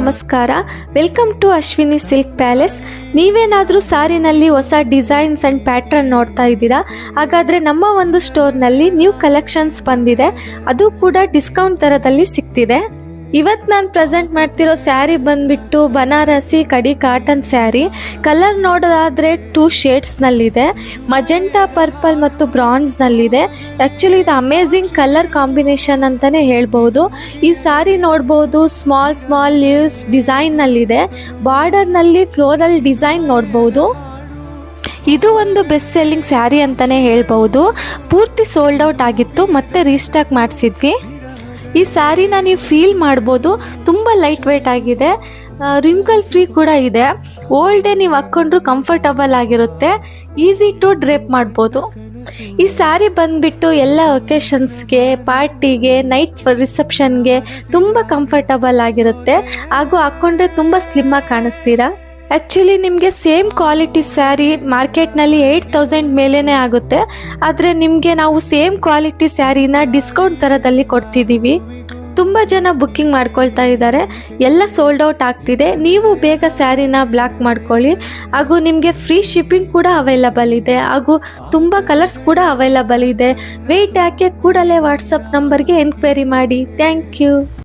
ನಮಸ್ಕಾರ. Welcome to Ashwini silk palace. ನೀವೇನಾದರೂ ಸಾರಿನಲ್ಲಿ ಹೊಸ ಡಿಸೈನ್ಸ್ ಆ್ಯಂಡ್ ಪ್ಯಾಟ್ರನ್ ನೋಡ್ತಾ ಇದ್ದೀರಾ? ಹಾಗಾದರೆ ನಮ್ಮ ಒಂದು ಸ್ಟೋರ್ನಲ್ಲಿ ನ್ಯೂ ಕಲೆಕ್ಷನ್ಸ್ ಬಂದಿದೆ, ಅದು ಕೂಡ ಡಿಸ್ಕೌಂಟ್ ದರದಲ್ಲಿ ಸಿಗ್ತಿದೆ. ಇವತ್ತು ನಾನು ಪ್ರೆಸೆಂಟ್ ಮಾಡ್ತಿರೋ ಸ್ಯಾರಿ ಬಂದುಬಿಟ್ಟು ಬನಾರಸಿ ಕಡಿ ಕಾಟನ್ ಸ್ಯಾರಿ. ಕಲರ್ ನೋಡೋದಾದರೆ 2 ಶೇಡ್ಸ್ನಲ್ಲಿದೆ, ಮಜೆಂಟಾ ಪರ್ಪಲ್ ಮತ್ತು ಬ್ರಾನ್ಸ್ನಲ್ಲಿದೆ. ಆ್ಯಕ್ಚುಲಿ ಇದು ಅಮೇಝಿಂಗ್ ಕಲರ್ ಕಾಂಬಿನೇಷನ್ ಅಂತಲೇ ಹೇಳ್ಬೋದು. ಈ ಸ್ಯಾರಿ ನೋಡ್ಬೋದು, ಸ್ಮಾಲ್ ಲೀವ್ಸ್ ಡಿಸೈನ್ನಲ್ಲಿದೆ, ಬಾರ್ಡರ್ನಲ್ಲಿ ಫ್ಲೋರಲ್ ಡಿಸೈನ್ ನೋಡ್ಬೋದು. ಇದು ಒಂದು ಬೆಸ್ಟ್ ಸೆಲ್ಲಿಂಗ್ ಸ್ಯಾರಿ ಅಂತಲೇ ಹೇಳ್ಬೋದು. ಪೂರ್ತಿ ಸೋಲ್ಡ್ ಔಟ್ ಆಗಿತ್ತು, ಮತ್ತೆ ರೀಸ್ಟಾಕ್ ಮಾಡಿಸಿದ್ವಿ. ಈ ಸ್ಯಾರಿನ ನೀವು ಫೀಲ್ ಮಾಡ್ಬೋದು, ತುಂಬ ಲೈಟ್ ವೆಯ್ಟ್ ಆಗಿದೆ, ರಿಂಕಲ್ ಫ್ರೀ ಕೂಡ ಇದೆ. ಓಲ್ಡ್ ಡೇ ನೀವು ಹಾಕ್ಕೊಂಡ್ರು ಕಂಫರ್ಟಬಲ್ ಆಗಿರುತ್ತೆ, ಈಸಿ ಟು ಡ್ರೇಪ್ ಮಾಡ್ಬೋದು. ಈ ಸ್ಯಾರಿ ಬಂದುಬಿಟ್ಟು ಎಲ್ಲ ಒಕೇಶನ್ಸ್ಗೆ, ಪಾರ್ಟಿಗೆ, ನೈಟ್ ರಿಸೆಪ್ಷನ್ಗೆ ತುಂಬ ಕಂಫರ್ಟಬಲ್ ಆಗಿರುತ್ತೆ, ಹಾಗೂ ಹಾಕ್ಕೊಂಡ್ರೆ ತುಂಬ ಸ್ಲಿಮ್ಮಾಗಿ ಕಾಣಿಸ್ತೀರಾ. ಆ್ಯಕ್ಚುಲಿ ನಿಮಗೆ ಸೇಮ್ ಕ್ವಾಲಿಟಿ ಸ್ಯಾರಿ ಮಾರ್ಕೆಟ್ನಲ್ಲಿ 8,000 ಮೇಲೇ ಆಗುತ್ತೆ, ಆದರೆ ನಿಮಗೆ ನಾವು ಸೇಮ್ ಕ್ವಾಲಿಟಿ ಸ್ಯಾರಿನ ಡಿಸ್ಕೌಂಟ್ ದರದಲ್ಲಿ ಕೊಡ್ತಿದ್ದೀವಿ. ತುಂಬ ಜನ ಬುಕ್ಕಿಂಗ್ ಮಾಡ್ಕೊಳ್ತಾ ಇದ್ದಾರೆ, ಎಲ್ಲ ಸೋಲ್ಡ್ ಔಟ್ ಆಗ್ತಿದೆ. ನೀವು ಬೇಗ ಸ್ಯಾರಿನ ಬ್ಲಾಕ್ ಮಾಡ್ಕೊಳ್ಳಿ, ಹಾಗೂ ನಿಮಗೆ ಫ್ರೀ ಶಿಪ್ಪಿಂಗ್ ಕೂಡ ಅವೈಲಬಲ್ ಇದೆ, ಹಾಗೂ ತುಂಬ ಕಲರ್ಸ್ ಕೂಡ ಅವೈಲಬಲ್ ಇದೆ. ವೆಯ್ಟ್ ಯಾಕೆ, ಕೂಡಲೇ ವಾಟ್ಸಪ್ ನಂಬರ್ಗೆ ಎನ್ಕ್ವೈರಿ ಮಾಡಿ. Thank you.